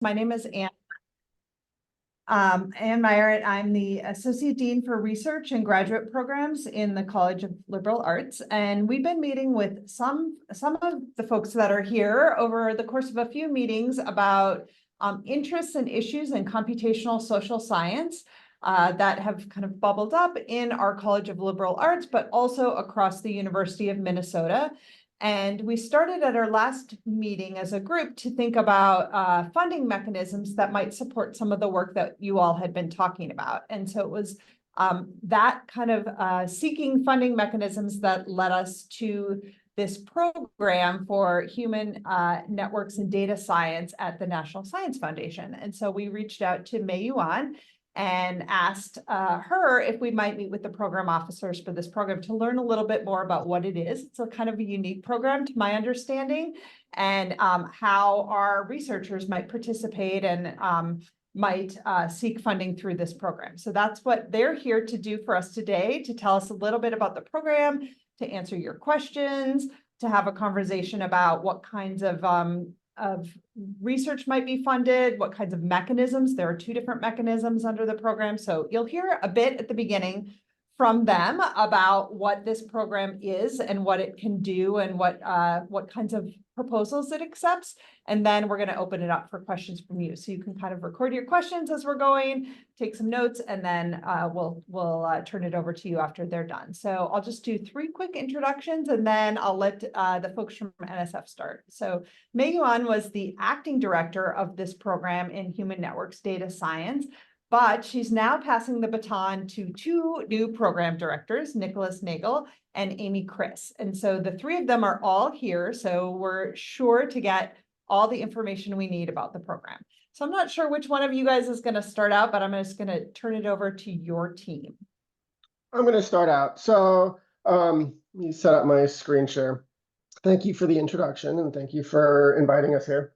My name is Ann Meyer. I'm the Associate Dean for Research and Graduate Programs in the College of Liberal Arts. And we've been meeting with some of the folks that are here over the course of a few meetings about interests and issues in computational social science that have kind of bubbled up in our College of Liberal Arts, but also across the University of Minnesota. And we started at our last meeting as a group to think about funding mechanisms that might support some of the work that you all had been talking about. And so it was that kind of seeking funding mechanisms that led us to this program for human networks and data science at the National Science Foundation. And so we reached out to Mei Yuan and asked her if we might meet with the program officers for this program to learn a little bit more about what it is. It's a kind of a unique program to my understanding, and how our researchers might participate and might seek funding through this program. So that's what they're here to do for us today, to tell us a little bit about the program, to answer your questions, to have a conversation about what kinds of research might be funded, what kinds of mechanisms. There are two different mechanisms under the program. So you'll hear a bit at the beginning from them about what this program is and what it can do and what kinds of proposals it accepts. And then we're going to open it up for questions from you. So you can kind of record your questions as we're going, take some notes, and then we'll turn it over to you after they're done. So I'll just do 3 quick introductions, and then I'll let the folks from NSF start. So Mei Yuan was the acting director of this program in Human Networks Data Science, but she's now passing the baton to 2 new program directors, Nicholas Nagel and Amy Chris. And so the 3 of them are all here, so we're sure to get all the information we need about the program. So I'm not sure which one of you guys is going to start out, but I'm just going to turn it over to your team. I'm going to start out. So let me set up my screen share. Thank you for the introduction, and thank you for inviting us here.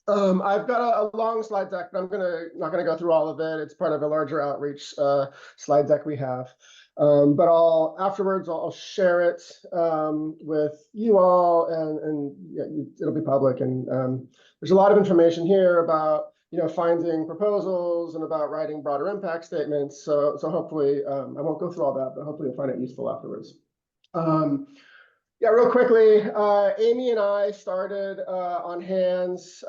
I've got a long slide deck, but I'm not gonna go through all of it. It's part of a larger outreach slide deck we have. But afterwards I'll share it with you all, and yeah, it'll be public. And there's a lot of information here about finding proposals and about writing broader impact statements. So hopefully I won't go through all that, but hopefully you'll find it useful afterwards. Yeah, real quickly, Amy and I started on HNDS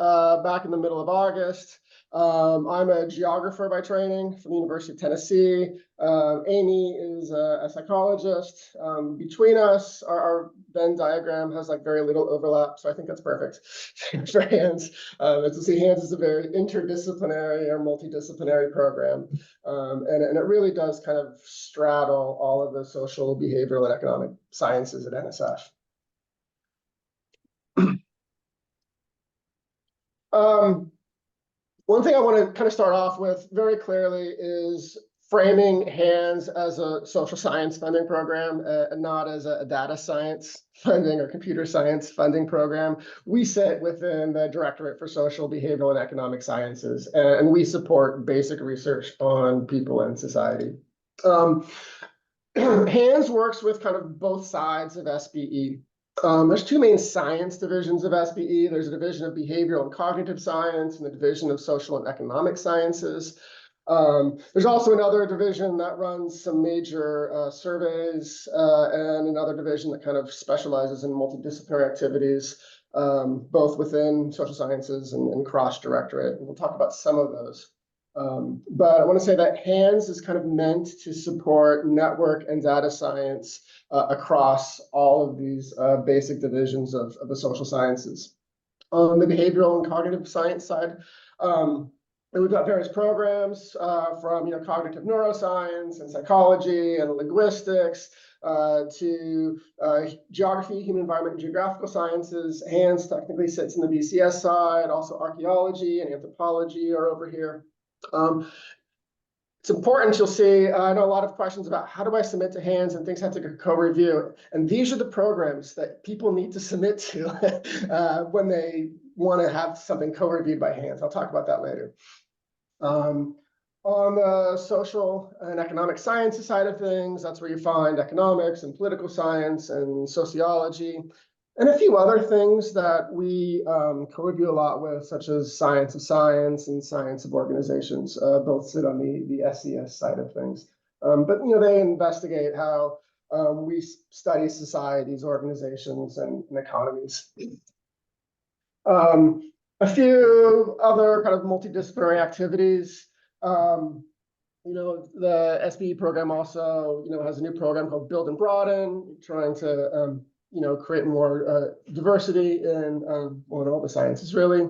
back in the middle of August. I'm a geographer by training from the University of Tennessee. Amy is a psychologist. Between us, our Venn diagram has like very little overlap, so I think that's perfect for HNDS. As you see, HNDS is a very interdisciplinary or multidisciplinary program, and it really does kind of straddle all of the social, behavioral, and economic sciences at NSF. One thing I want to kind of start off with very clearly is framing HNDS as a social science funding program and not as a data science funding or computer science funding program. We sit within the Directorate for Social, Behavioral, and Economic Sciences, and we support basic research on people and society. HNDS works with kind of both sides of SBE. There's 2 main science divisions of SBE. There's a division of behavioral and cognitive science and the division of social and economic sciences. There's also another division that runs some major surveys and another division that kind of specializes in multidisciplinary activities, both within social sciences and cross-directorate. And we'll talk about some of those. But I want to say that HNDS is kind of meant to support network and data science across all of these basic divisions of the social sciences. On the behavioral and cognitive science side, we've got various programs from cognitive neuroscience and psychology and linguistics to geography, human environment, and geographical sciences. HNDS technically sits in the BCS side. Also archaeology and anthropology are over here. It's important, you'll see, I know a lot of questions about how do I submit to HNDS, and things have to go co-review. And these are the programs that people need to submit to when they want to have something co-reviewed by HNDS. I'll talk about that later. On the social and economic sciences side of things, that's where you find economics and political science and sociology. And a few other things that we co-review a lot with, such as science of science and science of organizations, both sit on the SES side of things. But they investigate how we study societies, organizations, and economies. A few other kind of multidisciplinary activities. The SBE program also, has a new program called Build and Broaden, trying to, create more diversity in all the sciences, really.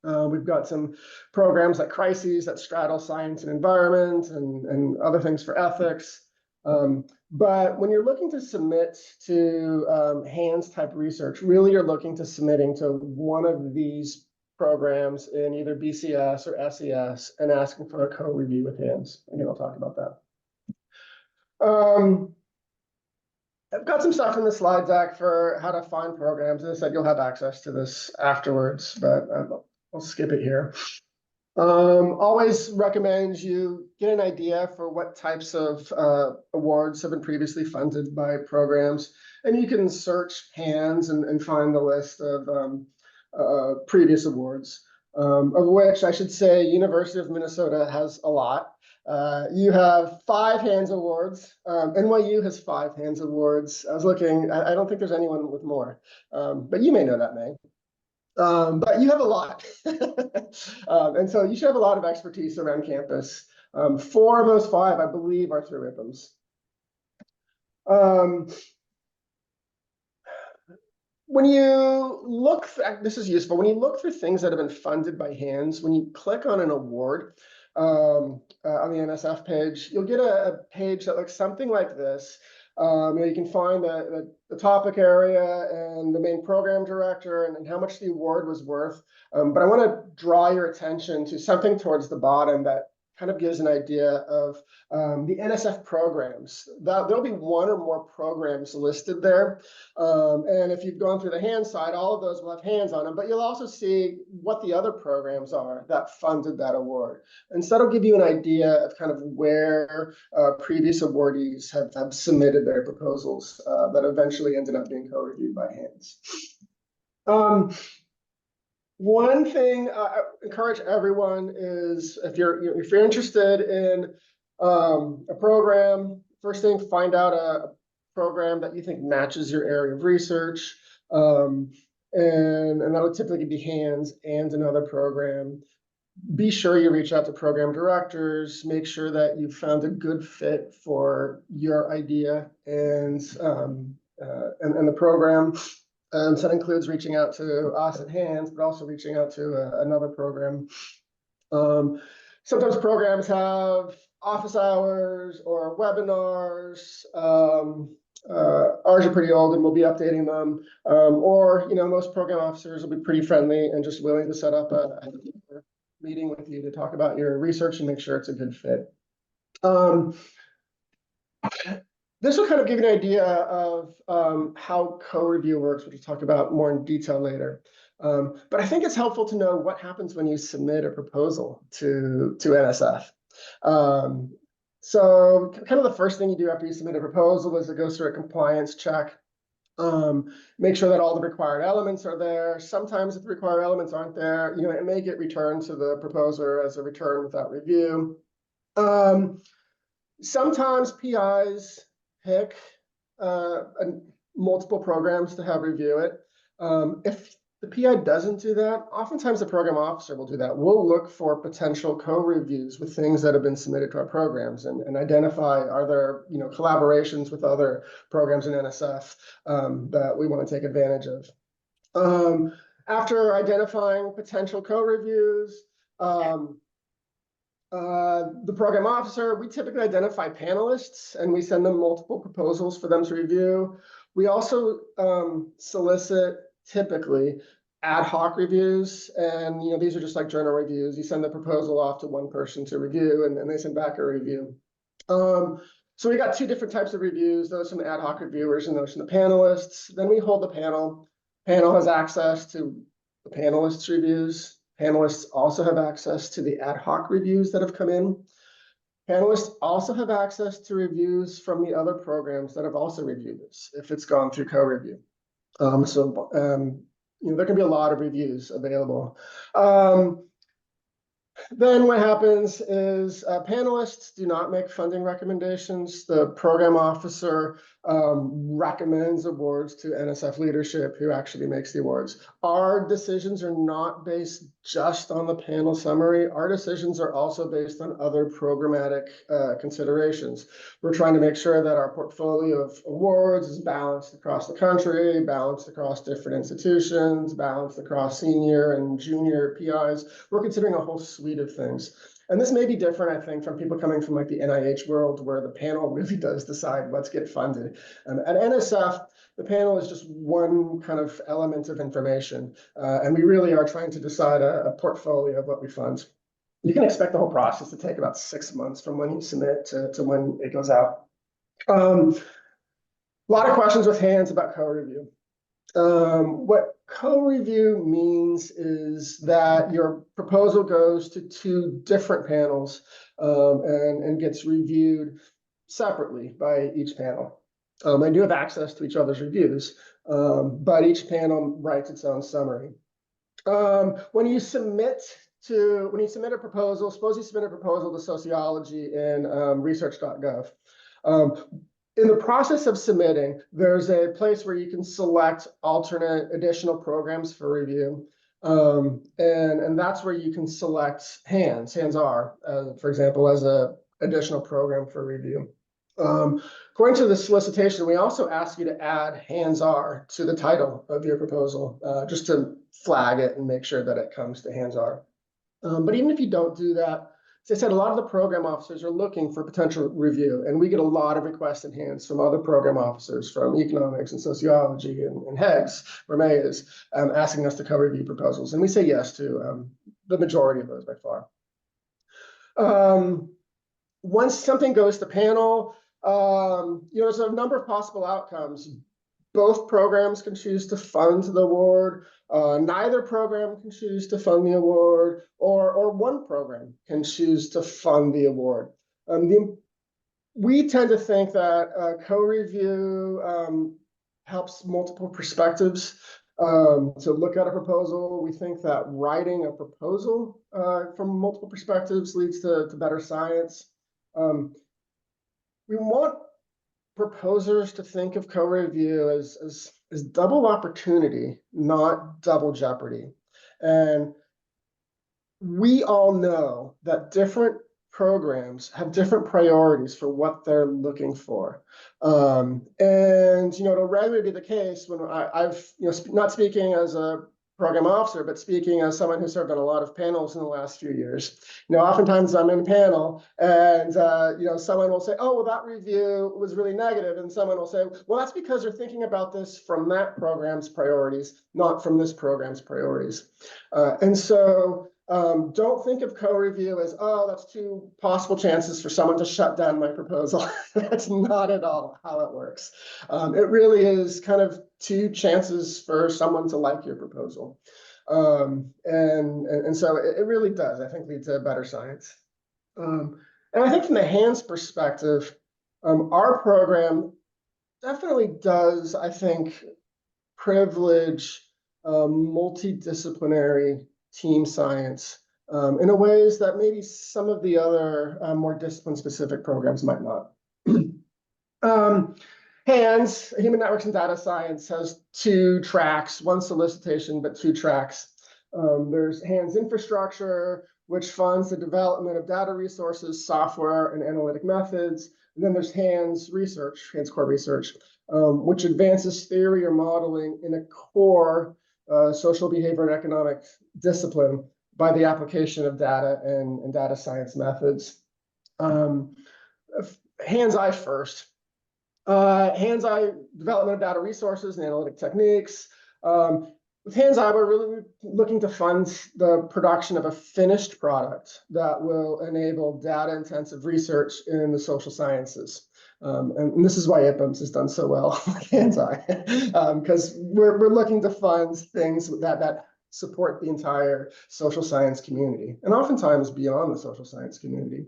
We've got some programs like crises that straddle science and environment and other things for ethics. But when you're looking to submit to hands type research, really you're looking to submitting to one of these programs in either BCS or SES and asking for a co-review with hands. Again, I'll talk about that. I've got some stuff in the slide deck for how to find programs. As I said, you'll have access to this afterwards, but I'll skip it here. Always recommend you get an idea for what types of awards have been previously funded by programs, and you can search hands and find the list of previous awards, of which I should say University of Minnesota has a lot. You have 5 hands awards. NYU has 5 hands awards. I was looking, I don't think there's anyone with more, but you may know that, May. But you have a lot. And so you should have a lot of expertise around campus. 4 of those 5, I believe, are through IPMs. When you look, this is useful, when you look for things that have been funded by hands, when you click on an award on the NSF page, you'll get a page that looks something like this. You can find the topic area and the main program director and how much the award was worth. But I want to draw your attention to something towards the bottom that kind of gives an idea of the NSF programs. There'll be 1 or more programs listed there. And if you've gone through the hand side, all of those will have hands on them, but you'll also see what the other programs are that funded that award. And so that'll give you an idea of kind of where previous awardees have submitted their proposals that eventually ended up being co-reviewed by hands. One thing I encourage everyone is if you're interested in a program, first thing, find out a program that you think matches your area of research, and that would typically be hands and another program. Be sure you reach out to program directors, make sure that you found a good fit for your idea and the program. So that includes reaching out to us at hands, but also reaching out to another program. Sometimes programs have office hours or webinars. Ours are pretty old and we'll be updating them. Or most program officers will be pretty friendly and just willing to set up a meeting with you to talk about your research and make sure it's a good fit. This will kind of give you an idea of how co-review works, which we'll talk about more in detail later. But I think it's helpful to know what happens when you submit a proposal to NSF. So kind of the first thing you do after you submit a proposal is it goes through a compliance check. Make sure that all the required elements are there. Sometimes if the required elements aren't there, it may get returned to the proposer as a return without review. Sometimes PIs pick multiple programs to have review it. If the PI doesn't do that, oftentimes the program officer will do that. We'll look for potential co-reviews with things that have been submitted to our programs and identify, are there collaborations with other programs in NSF that we want to take advantage of. After identifying potential co-reviews, the program officer, we typically identify panelists and we send them multiple proposals for them to review. We also solicit typically ad hoc reviews, and these are just like journal reviews. You send the proposal off to one person to review and then they send back a review. So we got 2 different types of reviews, those from the ad hoc reviewers and those from the panelists. Then we hold the panel. Panel has access to the panelists' reviews. Panelists also have access to the ad hoc reviews that have come in. Panelists also have access to reviews from the other programs that have also reviewed this, if it's gone through co-review. There can be a lot of reviews available. Then what happens is panelists do not make funding recommendations. The program officer recommends awards to NSF leadership, who actually makes the awards. Our decisions are not based just on the panel summary. Our decisions are also based on other programmatic considerations. We're trying to make sure that our portfolio of awards is balanced across the country, balanced across different institutions, balanced across senior and junior PIs. We're considering a whole suite of things. And this may be different, I think, from people coming from like the NIH world, where the panel really does decide what's get funded. At NSF, the panel is just one kind of element of information. And we really are trying to decide a portfolio of what we fund. You can expect the whole process to take about 6 months from when you submit to when it goes out. A lot of questions with hands about co-review. What co-review means is that your proposal goes to 2 different panels and gets reviewed separately by each panel. They do have access to each other's reviews, but each panel writes its own summary. When you submit a proposal, suppose you submit a proposal to sociology in research.gov. In the process of submitting, there's a place where you can select alternate additional programs for review. And that's where you can select HNDS-R, for example, as an additional program for review. According to the solicitation, we also ask you to add HNDS-R to the title of your proposal, just to flag it and make sure that it comes to HNDS-R. But even if you don't do that, as I said, a lot of the program officers are looking for potential review, and we get a lot of requests in hands from other program officers from economics and sociology and HEGS, where May is, asking us to co-review proposals. And we say yes to the majority of those by far. Once something goes to panel, there's a number of possible outcomes. Both programs can choose to fund the award. Neither program can choose to fund the award, or one program can choose to fund the award. We tend to think that co-review helps multiple perspectives to look at a proposal. We think that writing a proposal from multiple perspectives leads to better science. We want proposers to think of co-review as double opportunity, not double jeopardy. And we all know that different programs have different priorities for what they're looking for. And it'll regularly be the case when I've, not speaking as a program officer, but speaking as someone who served on a lot of panels in the last few years. Oftentimes I'm in a panel and, someone will say, oh, well, that review was really negative. And someone will say, well, that's because they're thinking about this from that program's priorities, not from this program's priorities. And so don't think of co-review as, oh, that's 2 possible chances for someone to shut down my proposal. That's not at all how it works. It really is kind of 2 chances for someone to like your proposal. And so it really does, I think, lead to better science. And I think from the hands perspective, our program definitely does, I think, privilege multidisciplinary team science in a ways that maybe some of the other more discipline-specific programs might not. HANDS, Human Networks and Data Science, has 2 tracks, one solicitation, but 2 tracks. There's HANDS Infrastructure, which funds the development of data resources, software, and analytic methods. And then there's HANDS Research, HANDS Core Research, which advances theory or modeling in a core social behavior and economic discipline by the application of data and data science methods. HNDS-I first. HNDS-I, development of data resources and analytic techniques. With HNDS-I, we're really looking to fund the production of a finished product that will enable data-intensive research in the social sciences. And this is why IPMS has done so well with HNDS-I, because we're looking to fund things that support the entire social science community, and oftentimes beyond the social science community.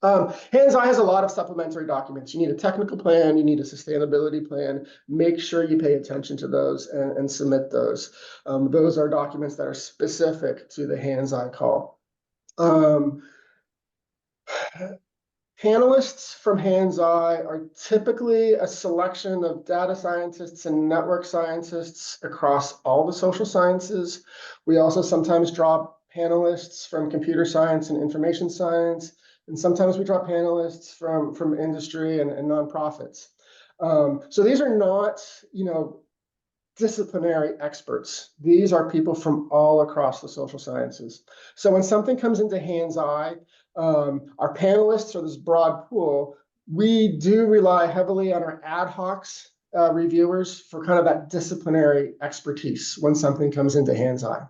HNDS-I has a lot of supplementary documents. You need a technical plan, you need a sustainability plan. Make sure you pay attention to those and submit those. Those are documents that are specific to the HNDS-I call. Panelists from HNDS-I are typically a selection of data scientists and network scientists across all the social sciences. We also sometimes draw panelists from computer science and information science, and sometimes we draw panelists from industry and nonprofits. So these are not, disciplinary experts. These are people from all across the social sciences. So when something comes into HNDS-I, our panelists are this broad pool. We do rely heavily on our ad hocs reviewers for kind of that disciplinary expertise when something comes into HNDS-I.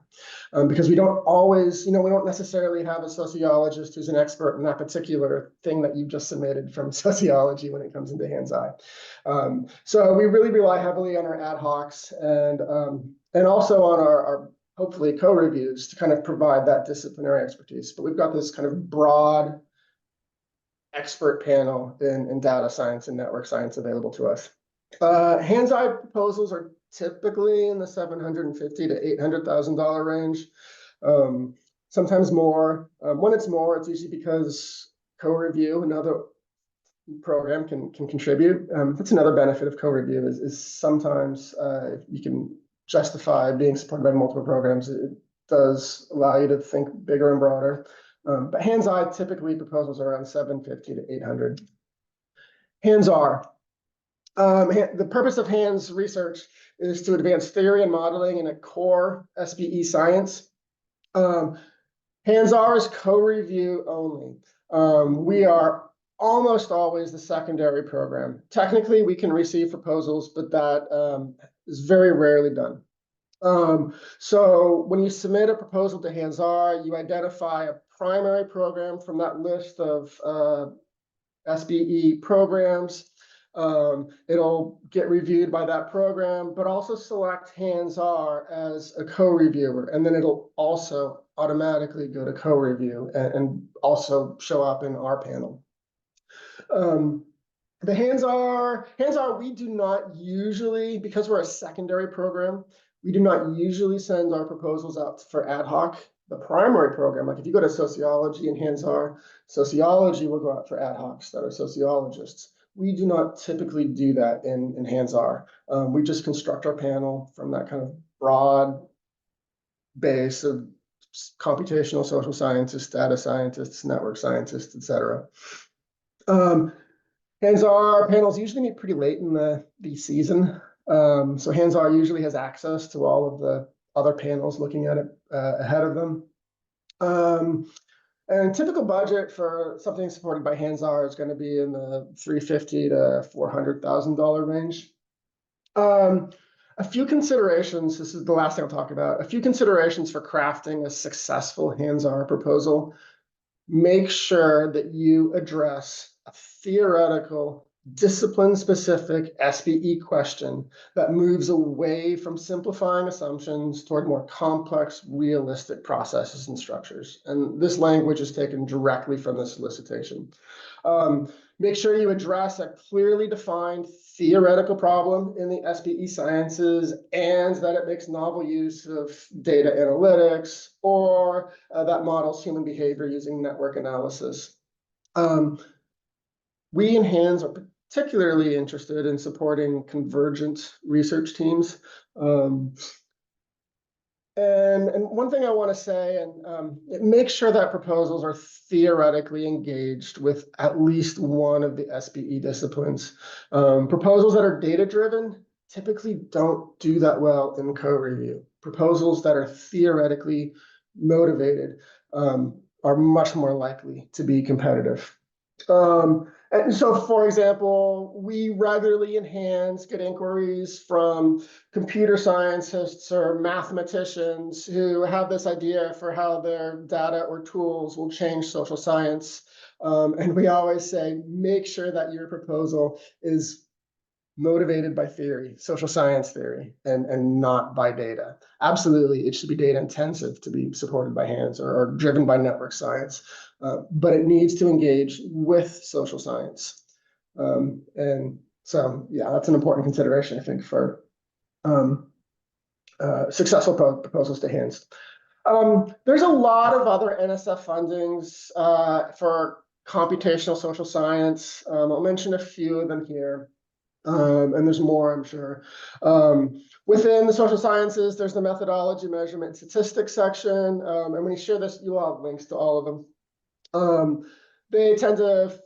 Because we don't always, we don't necessarily have a sociologist who's an expert in that particular thing that you've just submitted from sociology when it comes into HNDS-I. So we really rely heavily on our ad hocs and also on our hopefully co-reviews to kind of provide that disciplinary expertise. But we've got this kind of broad expert panel in data science and network science available to us. HNDS-I proposals are typically in the $750,000 to $800,000 range. Sometimes more. When it's more, it's usually because co-review, another program can contribute. That's another benefit of co-review is sometimes if you can justify being supported by multiple programs, it does allow you to think bigger and broader. But HNDS-I typically proposals are around 750 to 800. HNDS-R. The purpose of HNDS research is to advance theory and modeling in a core SBE science. HNDS-R is co-review only. We are almost always the secondary program. Technically, we can receive proposals, but that is very rarely done. So when you submit a proposal to HNDS-R, you identify a primary program from that list of SBE programs. It'll get reviewed by that program, but also select HNDS-R as a co-reviewer, and then it'll also automatically go to co-review and also show up in our panel. The HNDS-R, we do not usually, because we're a secondary program, we do not usually send our proposals out for ad hoc. The primary program, like if you go to sociology and HNDS-R, sociology will go out for ad hocs that are sociologists. We do not typically do that in HNDS-R. We just construct our panel from that kind of broad base of computational social scientists, data scientists, network scientists, et cetera. HNDS-R panels usually meet pretty late in the season. So HNDS-R usually has access to all of the other panels looking at it ahead of them. And typical budget for something supported by HNDS-R is going to be in the $350,000 to $400,000 range. A few considerations, this is the last thing I'll talk about, a few considerations for crafting a successful HNDS-R proposal. Make sure that you address a theoretical, discipline-specific SBE question that moves away from simplifying assumptions toward more complex, realistic processes and structures. And this language is taken directly from the solicitation. Make sure you address a clearly defined theoretical problem in the SBE sciences and that it makes novel use of data analytics or that models human behavior using network analysis. We in HNDS are particularly interested in supporting convergent research teams. And one thing I want to say, and make sure that proposals are theoretically engaged with at least one of the SBE disciplines. Proposals that are data-driven typically don't do that well in co-review. Proposals that are theoretically motivated are much more likely to be competitive. And so, for example, we regularly in HNDS get inquiries from computer scientists or mathematicians who have this idea for how their data or tools will change social science. And we always say, make sure that your proposal is motivated by theory, social science theory, and not by data. Absolutely, it should be data intensive to be supported by hands or driven by network science, but it needs to engage with social science. And so, yeah, that's an important consideration, I think, for successful proposals to hands. There's a lot of other NSF fundings for computational social science. I'll mention a few of them here. And there's more, I'm sure. Within the social sciences, there's the methodology, measurement, and statistics section. And when you share this, you'll have links to all of them. They tend to,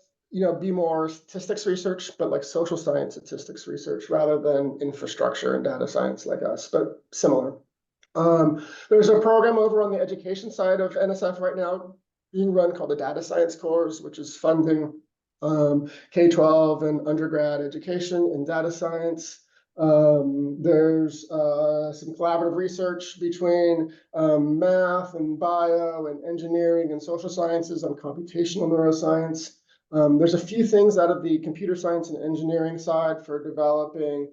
be more statistics research, but like social science statistics research rather than infrastructure and data science like us, but similar. There's a program over on the education side of NSF right now being run called the Data Science Course, which is funding K-12 and undergrad education in data science. There's some collaborative research between math and bio and engineering and social sciences on computational neuroscience. There's a few things out of the computer science and engineering side for developing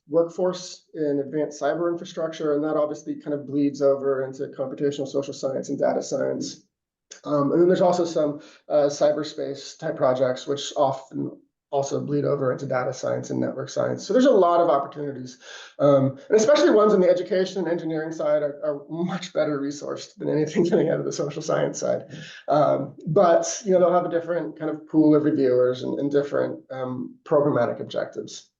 workforce in advanced cyber infrastructure, and that obviously kind of bleeds over into computational social science and data science. And then there's also some cyberspace type projects, which often also bleed over into data science and network science. So there's a lot of opportunities, and especially ones on the education and engineering side are much better resourced than anything coming out of the social science side. But they'll have a different kind of pool of reviewers and different programmatic objectives.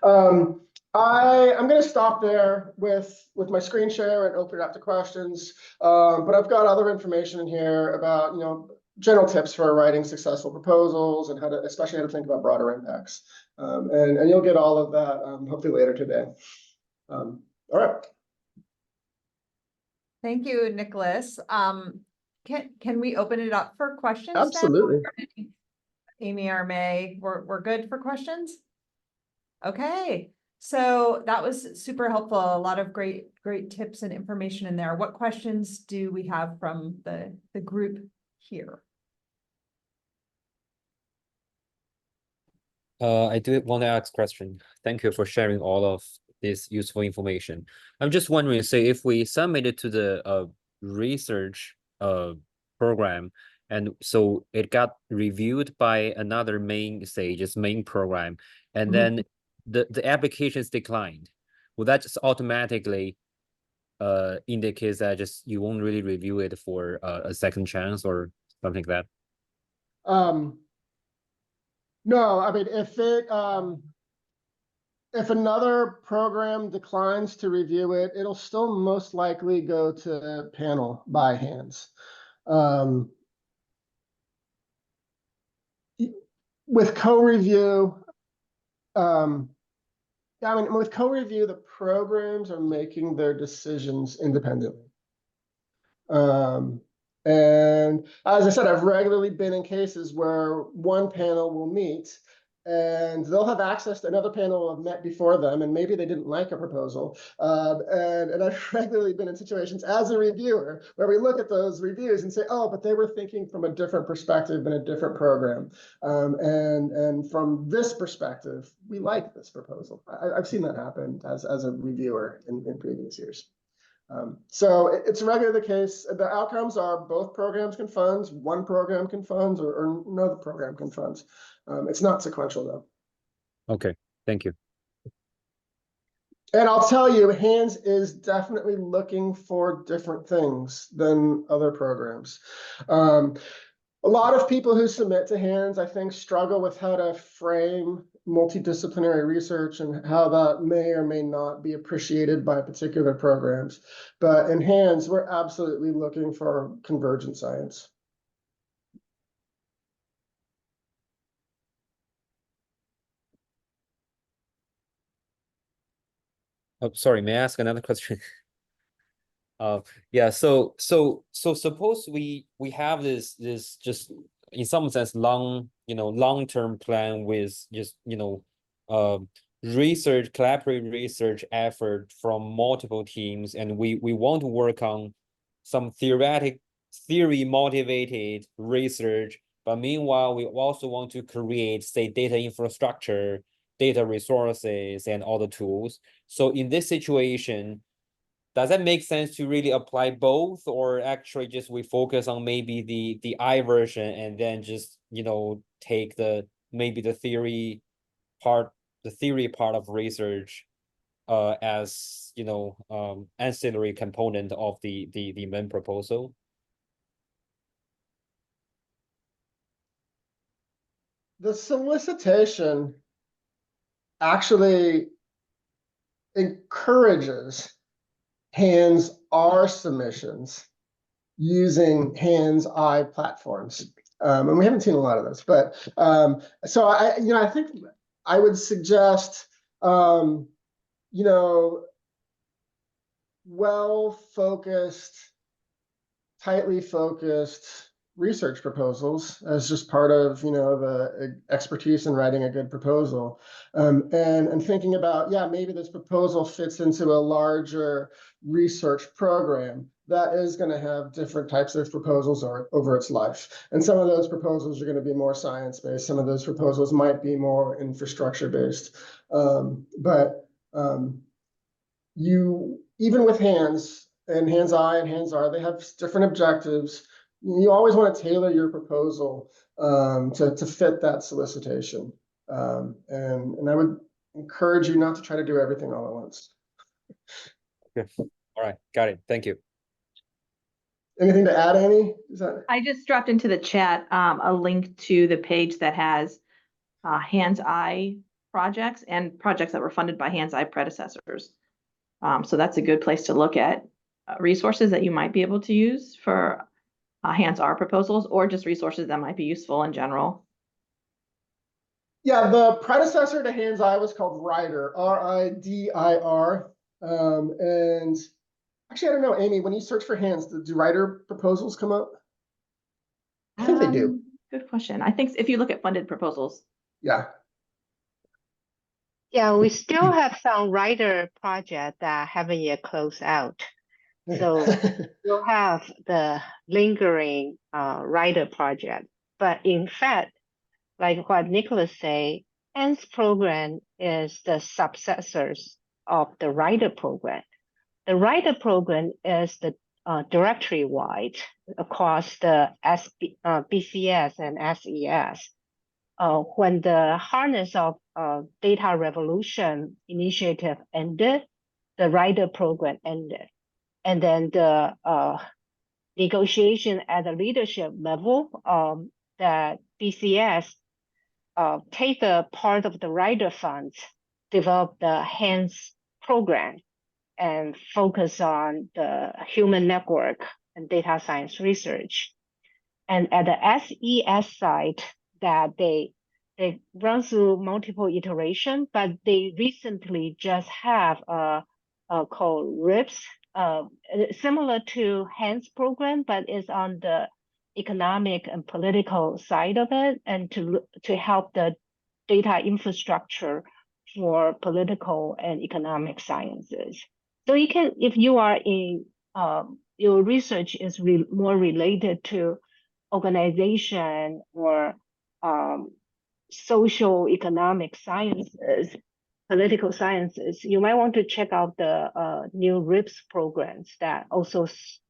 I'm going to stop there with my screen share and open it up to questions. But I've got other information in here about general tips for writing successful proposals and especially how to think about broader impacts. And you'll get all of that hopefully later today. All right. Thank you, Nicholas. Can we open it up for questions now? Absolutely. Amy or May, we're good for questions? Okay, so that was super helpful. A lot of great tips and information in there. What questions do we have from the group here? I do want to ask a question. Thank you for sharing all of this useful information. I'm just wondering, say, if we submit it to the research program, and so it got reviewed by another main program, and then the application is declined, will that just automatically indicates that just you won't really review it for a second chance or something like that? No, I mean, if another program declines to review it, it'll still most likely go to panel by hands. With co-review, with co-review, the programs are making their decisions independently. And as I said, I've regularly been in cases where one panel will meet and they'll have access to another panel have met before them, and maybe they didn't like a proposal. And I've regularly been in situations as a reviewer where we look at those reviews and say, oh, but they were thinking from a different perspective in a different program. And from this perspective, we like this proposal. I've seen that happen as a reviewer in previous years. So it's regularly the case. The outcomes are both programs can fund, one program can fund, or no program can fund. It's not sequential though. Okay, thank you. And I'll tell you, Hands is definitely looking for different things than other programs. A lot of people who submit to Hands, I think, struggle with how to frame multidisciplinary research and how that may or may not be appreciated by particular programs. But in Hands, we're absolutely looking for convergent science. Oh, sorry, may I ask another question? Yeah, so suppose we have this just in some sense long-term plan with just collaborative research effort from multiple teams, and we want to work on some theory motivated research, but meanwhile we also want to create, say, data infrastructure data resources and all the tools. So in this situation, does that make sense to really apply both, or actually just we focus on maybe the I version and then just, you know, take maybe the theory part of research as, you know, ancillary component of the main proposal? The solicitation actually encourages HNDS-R submissions using HNDS-I platforms. And we haven't seen a lot of those, but so I think I would suggest, well-focused, tightly focused research proposals as just part of, the expertise in writing a good proposal. And thinking about, maybe this proposal fits into a larger research program that is going to have different types of proposals over its life. And some of those proposals are going to be more science-based. Some of those proposals might be more infrastructure-based. Even with HNDS and HNDS-I and HNDS-R, they have different objectives. You always want to tailor your proposal to fit that solicitation. And I would encourage you not to try to do everything all at once. Okay. All right, got it. Thank you. Anything to add, Amy? I just dropped into the chat a link to the page that has HNDS-I projects and projects that were funded by HNDS-I predecessors. So that's a good place to look at resources that you might be able to use for HNDS-R proposals, or just resources that might be useful in general. Yeah, the predecessor to HNDS-I was called RIDER, R-I-D-I-R. And actually, I don't know, Amy, when you search for HNDS, do RIDER proposals come up? I think they do. Good question. I think if you look at funded proposals. Yeah. Yeah, we still have some writer projects that haven't yet closed out. So we'll have the lingering writer project. But in fact, like what Nicholas say, HNDS program is the successors of the writer program. The writer program is the directory-wide across the BCS and SES. When the harness of data revolution initiative ended, the writer program ended. And then the negotiation at the leadership level, that BCS take a part of the writer funds, develop the HNDS program, and focus on the human network and data science research. And at the SES side, that they run through multiple iterations, but they recently just have a called RIPS, similar to HNDS program, but is on the economic and political side of it, and to help the data infrastructure for political and economic sciences. So you can, if you are in, your research is more related to organization or social economic sciences, political sciences, you might want to check out the new RIPS programs that also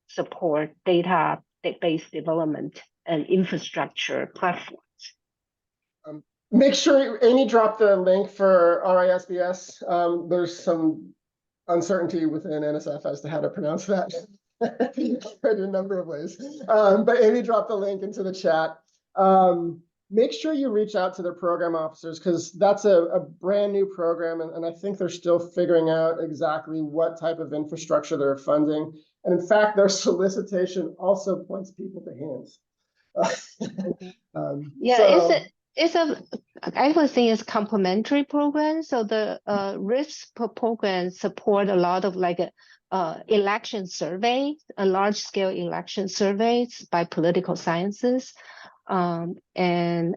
support database development and infrastructure platforms. Make sure Amy dropped the link for RISBS. There's some uncertainty within NSF as to how to pronounce that. In a number of ways. But Amy dropped the link into the chat. Make sure you reach out to their program officers, because that's a brand new program, and I think they're still figuring out exactly what type of infrastructure they're funding. And in fact, their solicitation also points people to HNDS. I would think it's complementary program. So the RIPS program support a lot of election surveys, a large scale election surveys by political sciences. And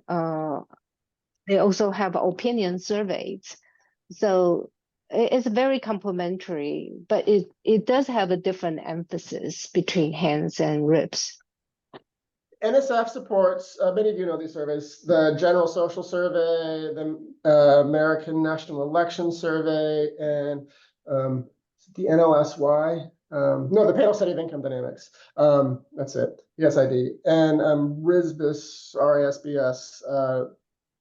they also have opinion surveys. So it's very complementary, but it does have a different emphasis between HNDS and RIPS. NSF supports, many of you know these surveys, the General Social Survey, the American National Election Survey, and the NOSY. No, the Panel Study of Income Dynamics. That's it, the SID. And RISBS, RISBS,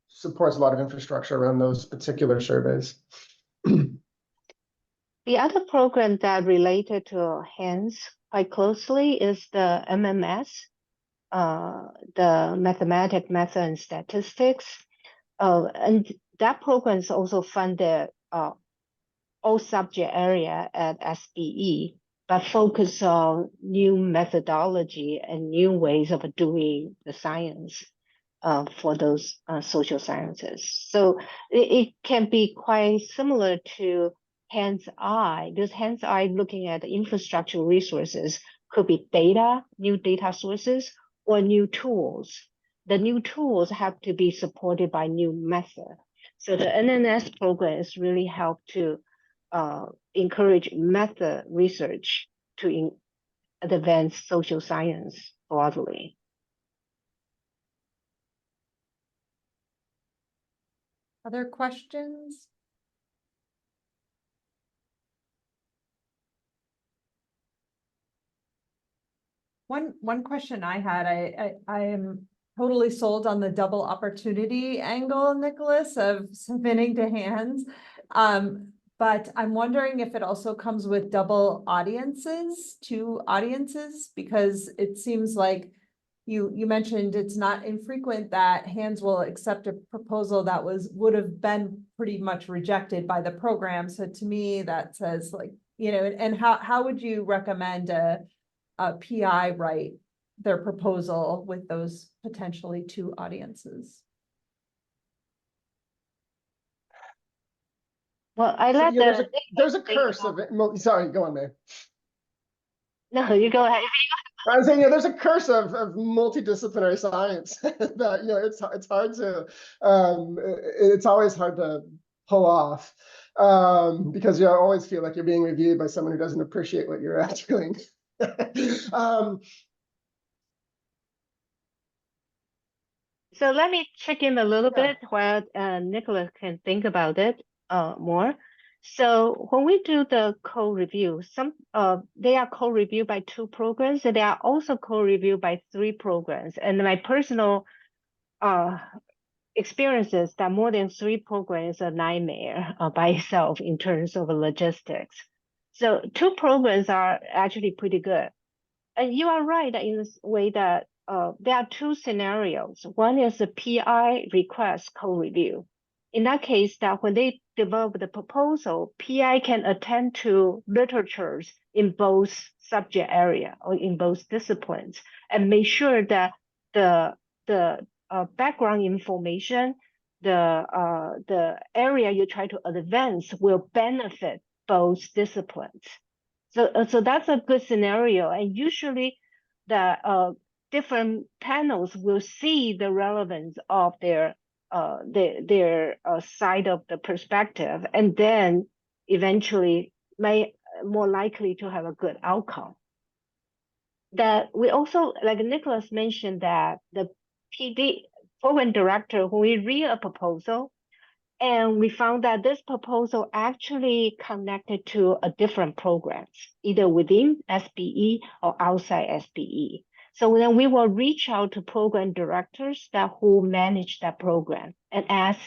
supports a lot of infrastructure around those particular surveys. The other program that related to HNDS quite closely is the MMS, the Mathematics, Method, and Statistics. And that program is also funded all subject area at SBE, but focus on new methodology and new ways of doing the science for those social sciences. So it can be quite similar to HNDS-I, because HNDS-I looking at the infrastructure resources could be data, new data sources, or new tools. The new tools have to be supported by new method. So the NNS program is really help to encourage method research to advance social science broadly. Other questions? One question I had, I am totally sold on the double opportunity angle, Nicholas, of submitting to hands. But I'm wondering if it also comes with double audiences, two audiences, because it seems like you mentioned it's not infrequent that hands will accept a proposal that would have been pretty much rejected by the program. So to me, that says like, you know, and how would you recommend a PI write their proposal with those potentially two audiences? Well, I So, let yeah, there's a curse of it. Sorry, go on, May. No, you go ahead. I was saying, there's a curse of multidisciplinary science that, it's hard to, it's always hard to pull off because you always feel like you're being reviewed by someone who doesn't appreciate what you're doing. So let me check in a little bit while Nicholas can think about it more. So when we do the co-review, they are co-reviewed by 2 programs, and they are also co-reviewed by 3 programs. And my personal experiences that more than 3 programs is a nightmare by itself in terms of logistics. So 2 programs are actually pretty good. And you are right in this way that there are 2 scenarios. One is the PI request co-review. In that case, that when they develop the proposal, PI can attend to literatures in both subject area or in both disciplines and make sure that the background information, the area you try to advance will benefit both disciplines. So that's a good scenario, and usually the different panels will see the relevance of their side of the perspective, and then eventually may more likely to have a good outcome. That we also, like Nicholas mentioned, that the PD program director, when we read a proposal, and we found that this proposal actually connected to a different programs, either within SBE or outside SBE. So then we will reach out to program directors who manage that program and ask,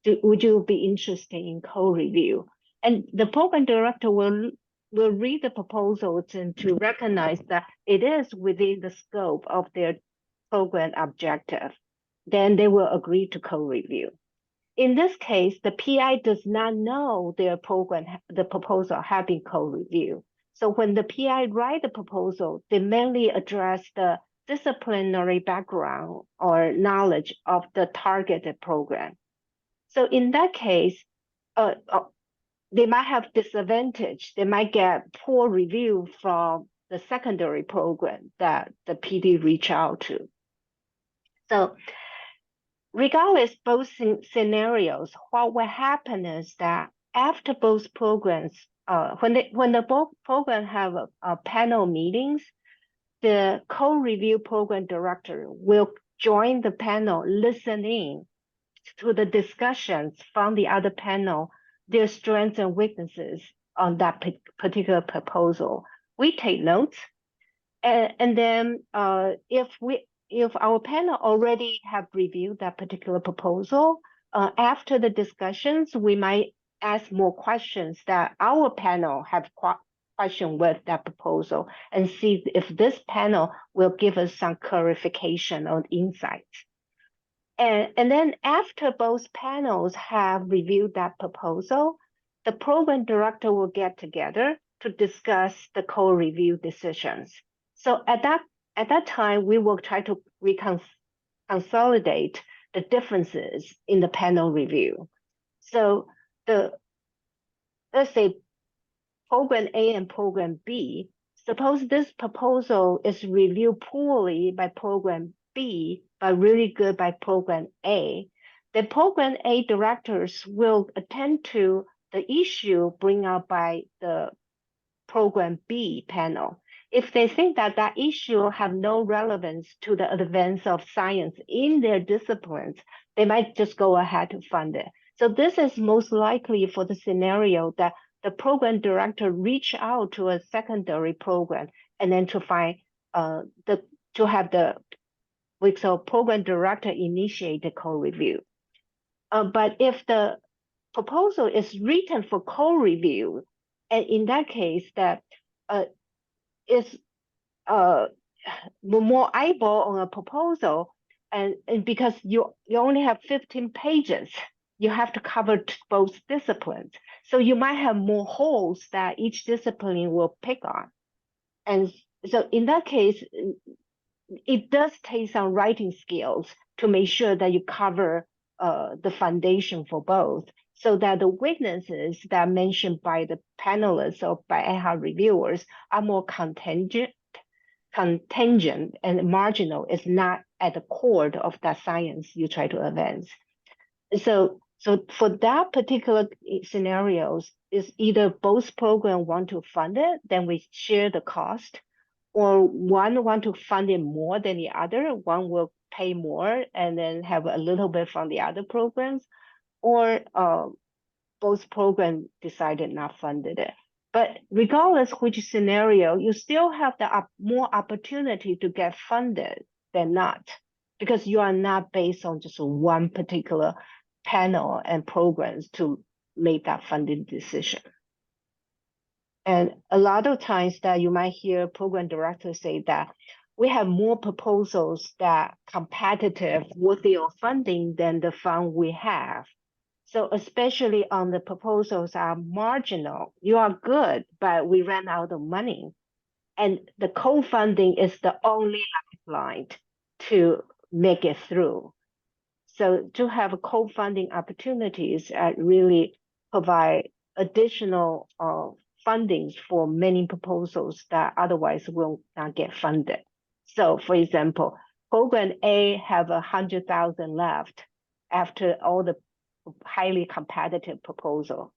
would you be interested in co-review? And the program director will read the proposals and to recognize that it is within the scope of their program objective. Then they will agree to co-review. In this case, the PI does not know the proposal have been co-reviewed. So when the PI write the proposal, they mainly address the disciplinary background or knowledge of the targeted program. So in that case, they might have disadvantage. They might get poor review from the secondary program that the PD reach out to. So regardless both scenarios, what will happen is that after both programs, when the both programs have a panel meetings, the co-review program director will join the panel, listening to the discussions from the other panel, their strengths and weaknesses on that particular proposal. We take notes, and then if our panel already have reviewed that particular proposal, after the discussions, we might ask more questions that our panel have question with that proposal and see if this panel will give us some clarification or insights. And then after both panels have reviewed that proposal, the program director will get together to discuss the co-review decisions. So at that time, we will try to consolidate the differences in the panel review. So let's say program A and program B, suppose this proposal is reviewed poorly by program B, but really good by program A, the program A directors will attend to the issue bring up by the program B panel. If they think that that issue have no relevance to the advance of science in their disciplines, they might just go ahead to fund it. So this is most likely for the scenario that the program director reach out to a secondary program and then to find so program director initiate the co-review. But if the proposal is written for co-review, and in that case that is more eyeball on a proposal, and because you only have 15 pages, you have to cover both disciplines. So you might have more holes that each discipline will pick on. And so in that case, it does take some writing skills to make sure that you cover the foundation for both, so that the weaknesses that are mentioned by the panelists or by AHA reviewers are more contingent and marginal. It's not at the core of that science you try to advance. So for that particular scenarios, is either both programs want to fund it, then we share the cost, or one want to fund it more than the other, one will pay more and then have a little bit from the other programs, or both programs decided not funded it. But regardless which scenario, you still have the more opportunity to get funded than not, because you are not based on just one particular panel and programs to make that funding decision. And a lot of times that you might hear program directors say that we have more proposals that competitive worthy of funding than the fund we have. So especially on the proposals are marginal, you are good, but we ran out of money. And the co-funding is the only lifeline to make it through. So to have co-funding opportunities really provide additional fundings for many proposals that otherwise will not get funded. So for example, program A have 100,000 left after all the highly competitive proposal,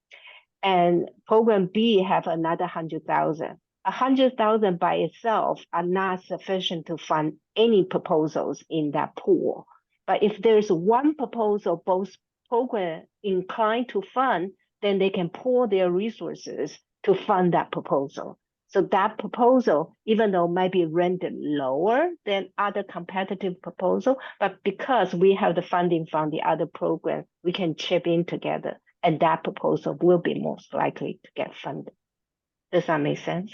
and program B have another 100,000. 100,000 by itself are not sufficient to fund any proposals in that pool. But if there's one proposal both programs inclined to fund, then they can pool their resources to fund that proposal. So that proposal, even though might be rendered lower than other competitive proposal, but because we have the funding from the other program, we can chip in together, and that proposal will be most likely to get funded. Does that make sense?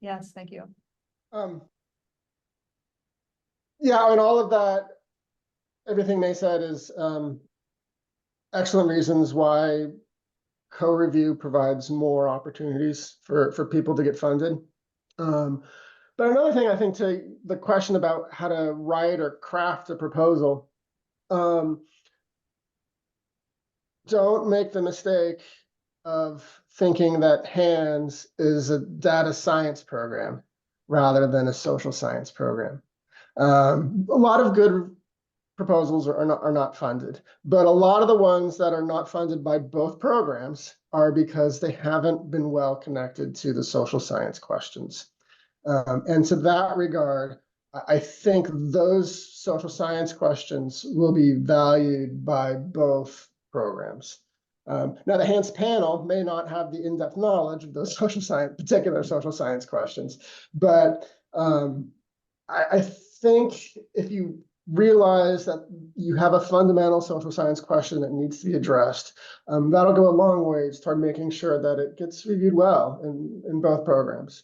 Yes, thank you. Yeah, and all of that, everything May said is excellent reasons why co-review provides more opportunities for people to get funded. But another thing, I think, to the question about how to write or craft a proposal, don't make the mistake of thinking that HNDS is a data science program rather than a social science program. A lot of good proposals are not funded, but a lot of the ones that are not funded by both programs are because they haven't been well connected to the social science questions. And to that regard, I think those social science questions will be valued by both programs. Now, the HANS panel may not have the in-depth knowledge of those particular social science questions, but I think if you realize that you have a fundamental social science question that needs to be addressed, that'll go a long ways toward making sure that it gets reviewed well in both programs.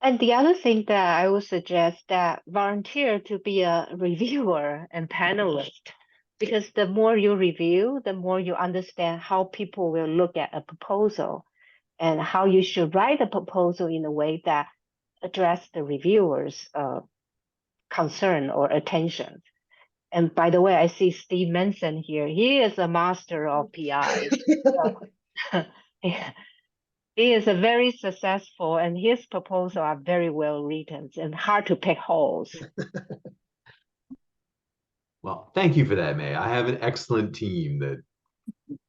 And the other thing that I would suggest that volunteer to be a reviewer and panelist, because the more you review, the more you understand how people will look at a proposal and how you should write a proposal in a way that address the reviewer's concern or attention. And by the way, I see Steve Manson here. He is a master of PI. He is a very successful, and his proposals are very well written and hard to pick holes. Well, thank you for that, May. I have an excellent team that,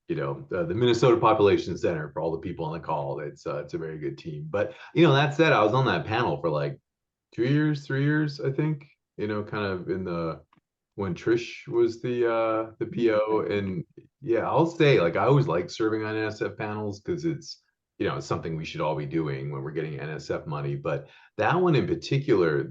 the Minnesota Population Center, for all the people on the call, it's a very good team. But, that said, I was on that panel for like 2 years, 3 years, I think, kind of when Trish was the PO. And yeah, I'll say, like, I always like serving on NSF panels because it's, it's something we should all be doing when we're getting NSF money. But that one in particular,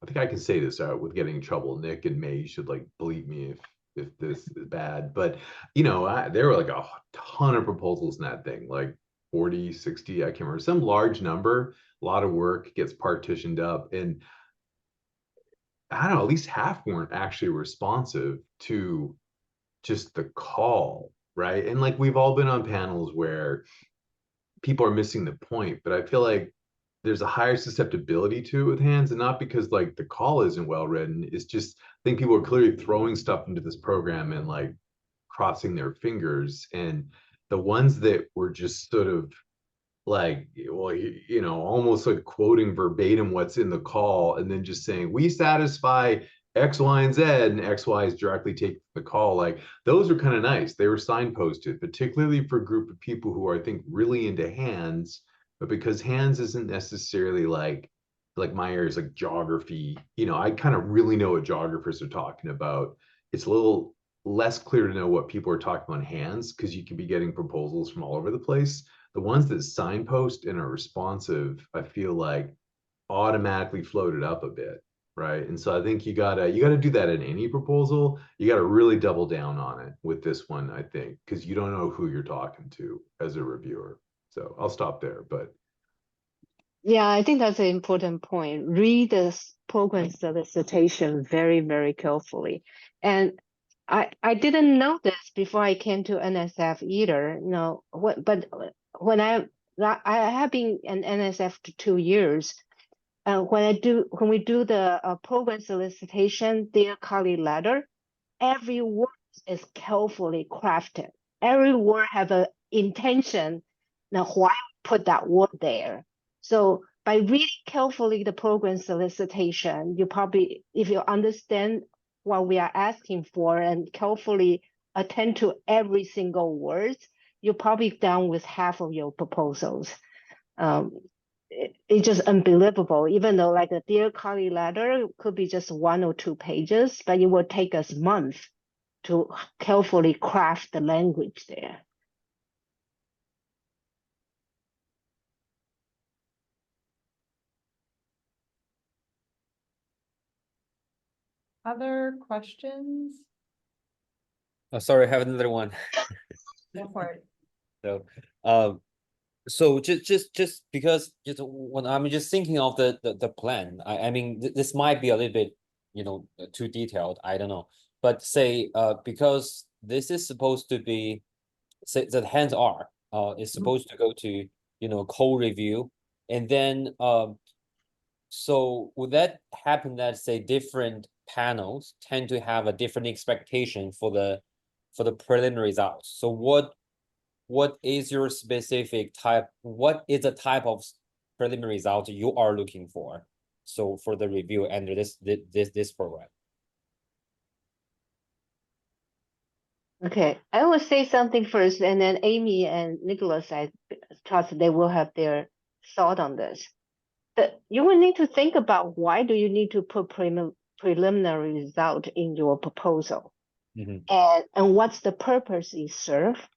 I think I can say this with getting in trouble. Nick and May should like bleep me if this is bad. But there were like a ton of proposals in that thing, like 40, 60, I can't remember, some large number. A lot of work gets partitioned up, and I don't know, at least half weren't actually responsive to just the call, right? And like we've all been on panels where people are missing the point, but I feel like there's a higher susceptibility to it with hands, and not because like the call isn't well written. It's just, I think people are clearly throwing stuff into this program and like crossing their fingers. And the ones that were just sort of like, well, almost like quoting verbatim what's in the call and then just saying, we satisfy X, Y, and Z, and X, Y is directly taking the call. Like those are kind of nice. They were signposted, particularly for a group of people who are, I think, really into hands, but because hands isn't necessarily like my area is like geography, I kind of really know what geographers are talking about. It's a little less clear to know what people are talking about in hands because you can be getting proposals from all over the place. The ones that signpost and are responsive, I feel like automatically floated up a bit, right? And so I think you gotta do that in any proposal. You gotta really double down on it with this one, I think, because you don't know who you're talking to as a reviewer. So I'll stop there, but. Yeah, I think that's an important point. Read the program solicitation very, very carefully. And I didn't know this before I came to NSF either, but when I have been in NSF for 2 years, when we do the program solicitation, dear colleague letter, every word is carefully crafted. Every word have an intention. Now, why put that word there? So by reading carefully the program solicitation, you probably, if you understand what we are asking for and carefully attend to every single word, you're probably done with half of your proposals. It's just unbelievable, even though like a dear colleague letter could be just 1 or 2 pages, but it will take us months to carefully craft the language there. Other questions? Oh, sorry, I have another one. Go for it. So just because when I'm just thinking of the plan, I mean this might be a little bit too detailed, I don't know, but say because this is supposed to be, say that HNDS-R is supposed to go to co-review, and then so would that happen that say different panels tend to have a different expectation for the preliminary results? So what is your specific type? What is the type of preliminary result you are looking for? So for the review under this program. Okay, I will say something first, and then Amy and Nicholas, I trust they will have their thought on this. But you will need to think about why do you need to put preliminary result in your proposal, Mhm. and what's the purpose it serve,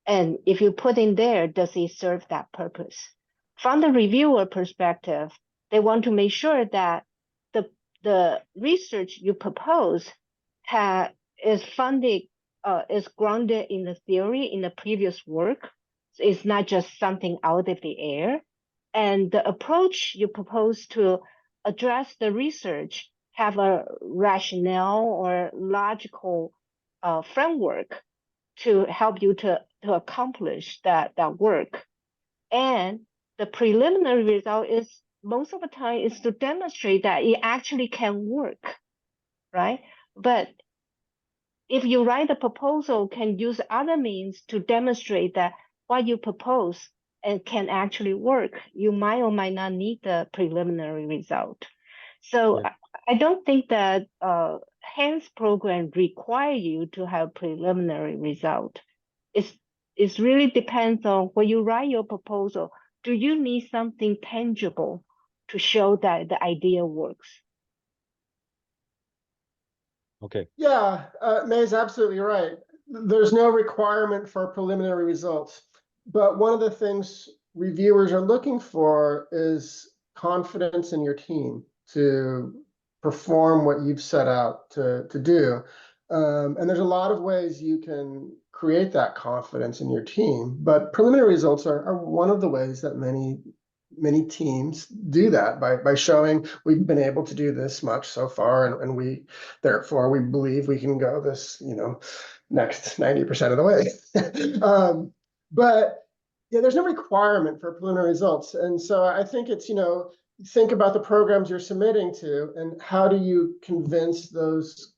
and if you put in there, does it serve that purpose? From the reviewer perspective, they want to make sure that the research you propose is funded, is grounded in the theory in the previous work. So it's not just something out of the air. And the approach you propose to address the research have a rationale or logical framework to help you to accomplish that work. And the preliminary result is most of the time is to demonstrate that it actually can work, right? But if you write a proposal, can use other means to demonstrate that what you propose and can actually work, you might or might not need the preliminary result. So Yeah. I don't think that HANDS program require you to have preliminary result. It really depends on when you write your proposal, do you need something tangible to show that the idea works? Okay. Yeah, May's absolutely right. There's no requirement for preliminary results. But one of the things reviewers are looking for is confidence in your team to perform what you've set out to do. And there's a lot of ways you can create that confidence in your team, but preliminary results are one of the ways that many teams do that by showing we've been able to do this much so far, and we therefore we believe we can go this, next 90% of the way. But yeah, there's no requirement for preliminary results. And so I think it's, think about the programs you're submitting to and how do you convince those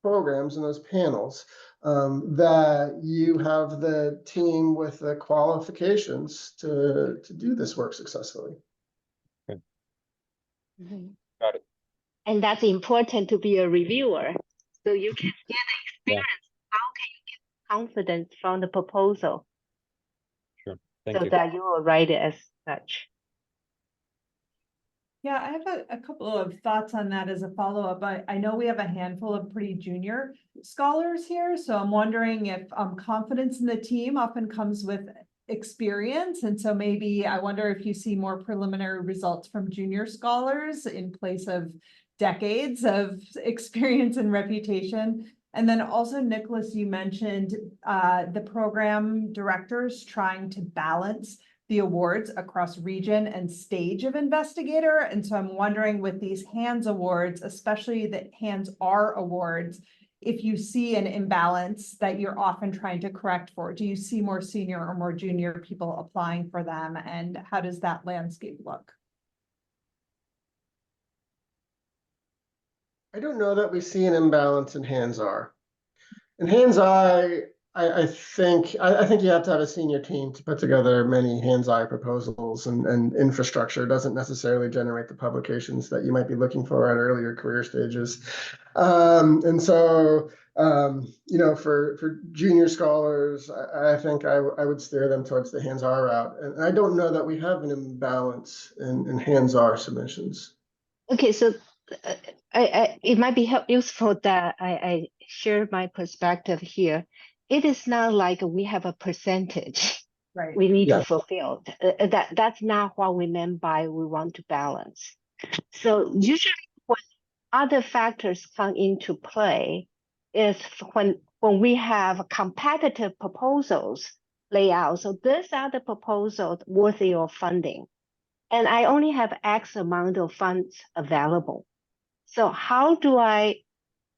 programs and those panels that you have the team with the qualifications to do this work successfully. Mhm. Got it. And that's important to be a reviewer. So you can get Yeah. experience. How can you get confidence from the proposal Sure. Thank so you. that you will write it as such? Yeah, I have a couple of thoughts on that as a follow-up. I know we have a handful of pretty junior scholars here, so I'm wondering if confidence in the team often comes with experience. And so maybe I wonder if you see more preliminary results from junior scholars in place of decades of experience and reputation. And then also, Nicholas, you mentioned the program directors trying to balance the awards across region and stage of investigator. And so I'm wondering with these HANDS awards, especially the HNDS-R awards, if you see an imbalance that you're often trying to correct for. Do you see more senior or more junior people applying for them? And how does that landscape look? I don't know that we see an imbalance in HNDS-R. In HNDS-I, I think you have to have a senior team to put together many HNDS-I proposals, and infrastructure doesn't necessarily generate the publications that you might be looking for at earlier career stages. And so, for junior scholars, I think I would steer them towards the HNDS-R route. And I don't know that we have an imbalance in HNDS-R submissions. Okay, so it might be useful that I share my perspective here. It is not like we have a percentage Right. we need Yeah. to fulfill. That's not what we meant by we want to balance. So usually when other factors come into play is when we have competitive proposals laid out. So these are the proposals worthy of funding. And I only have X amount of funds available. So how do I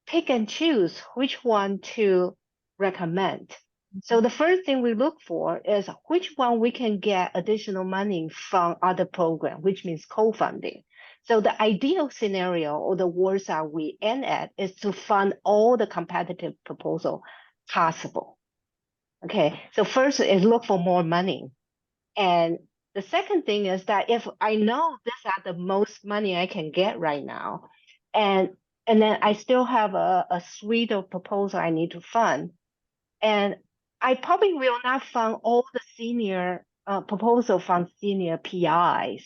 pick and choose which one to recommend? So the first thing we look for is which one we can get additional money from other program, which means co-funding. So the ideal scenario, or the words that we end at, is to fund all the competitive proposal possible. Okay, so first is look for more money. And the second thing is that if I know these are the most money I can get right now, and then I still have a suite of proposal I need to fund, And I probably will not fund all the senior proposal from senior PIs.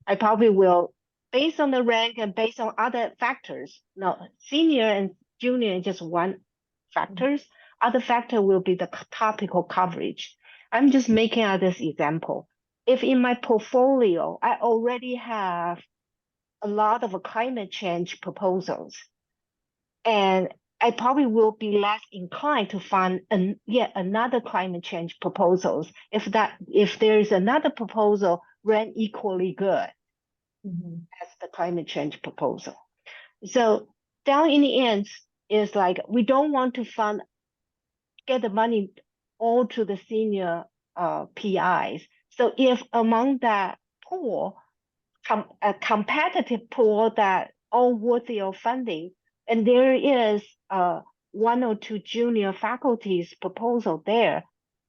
I probably will, based on the rank and based on other factors. No, senior and junior is just one factors. Other factor will be the topical coverage. I'm just making out this example. If in my portfolio, I already have a lot of climate change proposals, and I probably will be less inclined to fund yet another climate change proposals if there is another proposal ran equally good as the climate change proposal. So down in the end is like we don't want to get the money all to the senior PIs. So if among that pool, a competitive pool that all worthy of funding, and there is one or two junior faculty's proposal there,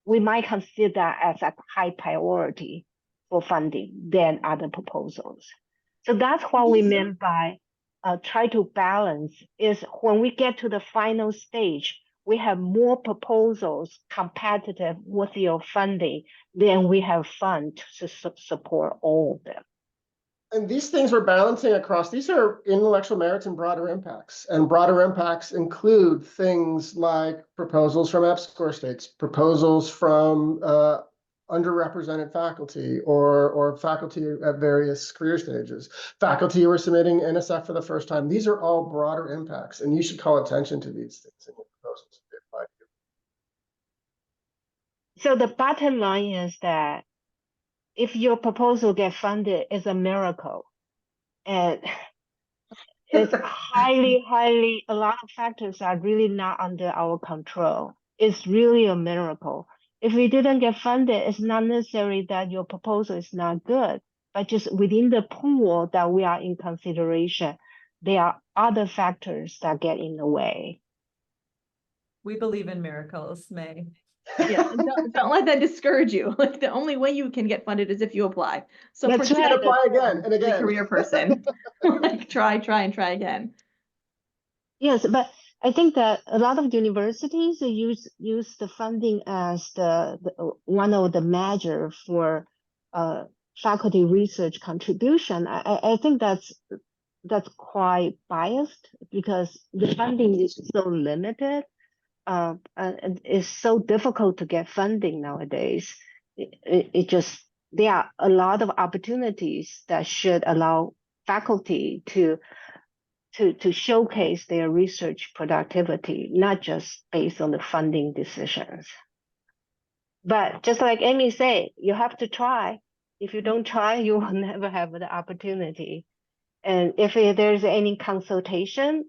we might consider that as a high priority for funding than other proposals. So that's what we meant by try to balance is when we get to the final stage, we have more proposals competitive worthy of funding than we have funds to support all of them. And these things we're balancing across, these are intellectual merits and broader impacts. And broader impacts include things like proposals from EPSCoR states, proposals from underrepresented faculty or faculty at various career stages, faculty who are submitting NSF for the first time. These are all broader impacts, and you should call attention to these things in your proposals. So the bottom line is that if your proposal gets funded, it's a miracle. And it's highly, a lot of factors are really not under our control. It's really a miracle. If we didn't get funded, it's not necessary that your proposal is not good, but just within the pool that we are in consideration, there are other factors that get in the way. We believe in miracles, May. Yeah, don't let that discourage you. Like the only way you can get funded is if you apply. So That's forget right. Apply again and the again. career person. Like try and try again. Yes, but I think that a lot of universities use the funding as the one of the measure for faculty research contribution. I think that's quite biased because the funding is so limited. And it's so difficult to get funding nowadays. There are a lot of opportunities that should allow faculty to showcase their research productivity, not just based on the funding decisions. But just like Amy said, you have to try. If you don't try, you will never have the opportunity. And if there's any consultation,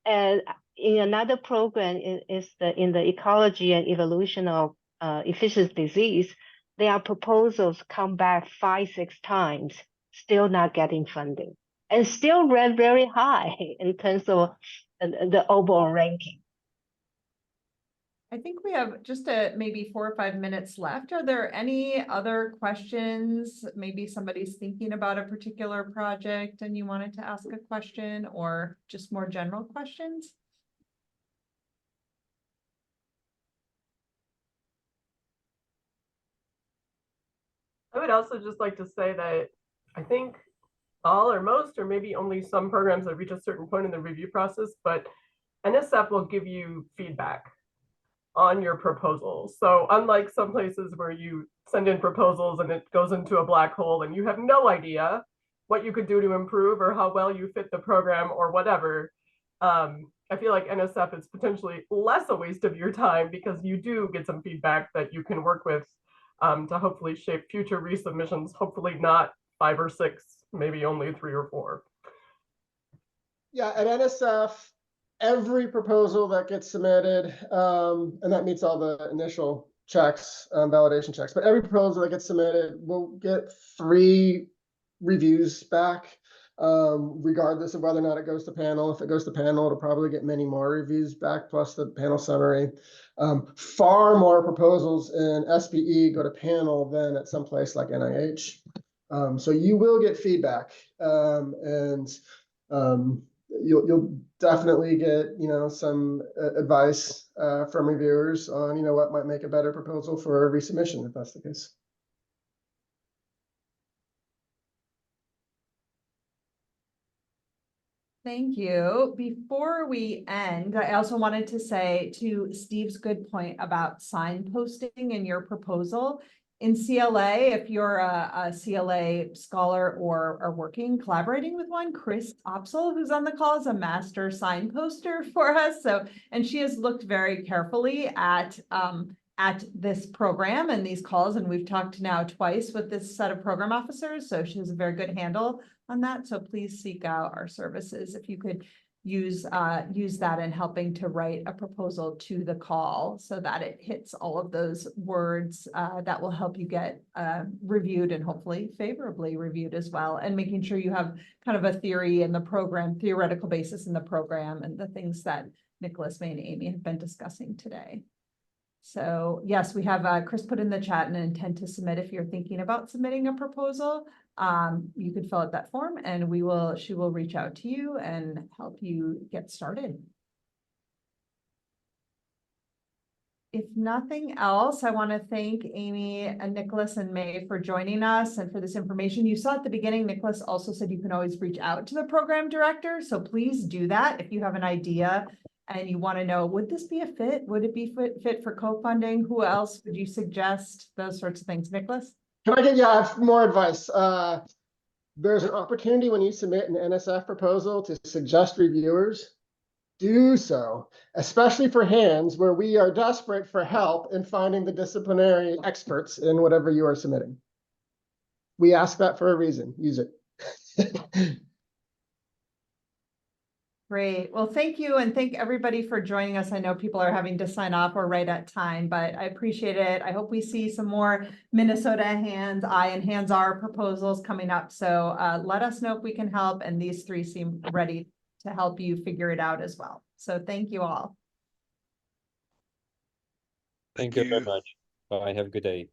and in another program is in the ecology and evolution of infectious disease, there are proposals come back 5-6 times, still not getting funding, and still ran very high in terms of the overall ranking. I think we have just maybe 4 or 5 minutes left. Are there any other questions? Maybe somebody's thinking about a particular project and you wanted to ask a question, or just more general questions? I would also just like to say that I think all or most, or maybe only some programs that reach a certain point in the review process, but NSF will give you feedback on your proposals. So unlike some places where you send in proposals and it goes into a black hole and you have no idea what you could do to improve or how well you fit the program or whatever, I feel like NSF is potentially less a waste of your time because you do get some feedback that you can work with to hopefully shape future resubmissions, hopefully not 5 or 6, maybe only 3 or 4. Yeah, at NSF, every proposal that gets submitted, and that meets all the initial checks, validation checks, but every proposal that gets submitted will get 3 reviews back, regardless of whether or not it goes to panel. If it goes to panel, it'll probably get many more reviews back, plus the panel summary. Far more proposals in SBE go to panel than at some place like NIH. So you will get feedback, and you'll definitely get, some advice from reviewers on, what might make a better proposal for a resubmission if that's the case. Thank you. Before we end, I also wanted to say to Steve's good point about signposting in your proposal. In CLA, if you're a CLA scholar or are collaborating with one, Chris Opsel, who's on the call, is a master signposter for us. So, and she has looked very carefully at this program and these calls, and we've talked now twice with this set of program officers. So she has a very good handle on that. So please seek out our services if you could use that in helping to write a proposal to the call so that it hits all of those words that will help you get reviewed and hopefully favorably reviewed as well, and making sure you have kind of a theory in the program, theoretical basis in the program, and the things that Nicholas, May, and Amy have been discussing today. So yes, we have Chris put in the chat an intent to submit if you're thinking about submitting a proposal. You could fill out that form and she will reach out to you and help you get started. If nothing else, I want to thank Amy and Nicholas and May for joining us and for this information. You saw at the beginning, Nicholas also said you can always reach out to the program director. So please do that if you have an idea and you want to know, would this be a fit? Would it be fit for co-funding? Who else would you suggest? Those sorts of things. Nicholas? Can I give you more advice? There's an opportunity when you submit an NSF proposal to suggest reviewers. Do so, especially for hands where we are desperate for help in finding the disciplinary experts in whatever you are submitting. We ask that for a reason. Use it. Great. Well, thank you. And thank everybody for joining us. I know people are having to sign off or right at time, but I appreciate it. I hope we see some more Minnesota HNDS-I and HNDS-R proposals coming up. So let us know if we can help. And these three seem ready to help you figure it out as well. So thank you all. Thank you very much. Bye. Have a good day.